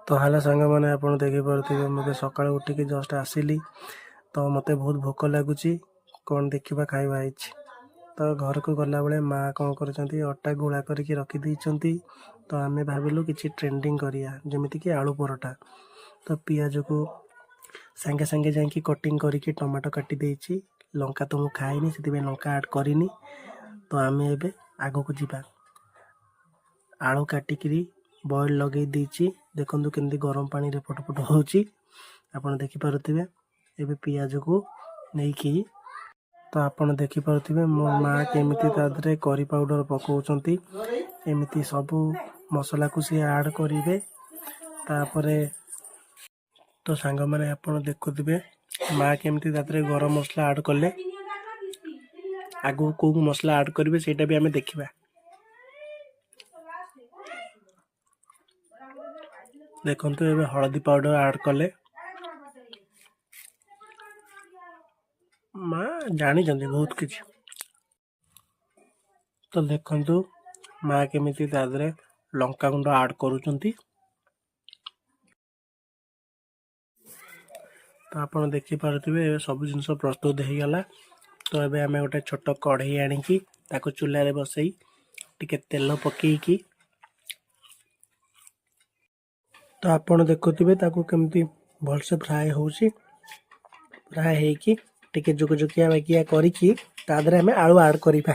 तो हेलो साଙ୍ଗमाने आपण देखिपे मुझे सकाल उठिक जस्ट आसिली तो मत बहुत भोक लगुच कौन देखा खाଇବା ହେଇଛି। तो घर को गला बेले माँ कौन कर अटा गुला करके रखी तो आम भाविलु कि ट्रेंडिंग करिया जमीती कि आलू परोटा। तो पियाज को सांगे सांगे जाकि कटिंग करके टमाटो काटी देछि लंका तो मु खाइनी से लंका ऐड करिनी। तो आम एबे आगो को जीवा आलू काटिकी बॉयल लगे देछि देखंतु केमती गरम पानी रे फटफट होछि आपण देखि पारुथिबे। एबे पियाज को नेकी तो आपण देखि पारुथिबे मो माँ केमिति तादरे करी पाउडर पकाउचंती एमिति सब मसला को सी ऐड करिवे। तापरे तो सांग माने आपण देखुथिबे माँ केमिति तादरे गरम मसला ऐड करले आगो को मसला ऐड करिवे सेटा भी हमें देखिबा। देखंतु एबे हळदी पाउडर ऐड कले माँ जानी जंदी बहुत किछ। तो देखंतु माँ केमिति तादरे लंका गुंड ऐड करूचंती। तो आपण देखि पारुथिबे सब जिंस प्रस्तुत हो गला। तो एबे हमें गोटे छोट कढ़ई आनिकी ताको चूल्हा रे बसई टिके तेल पकेइकी तो आपण देखुथिबे ताको केमती भलसे फ्राए होउची। फ्राए हेकी टिके जुक जुकिया बाकिया करिकी तादरे हमें आलू ऐड करिबा।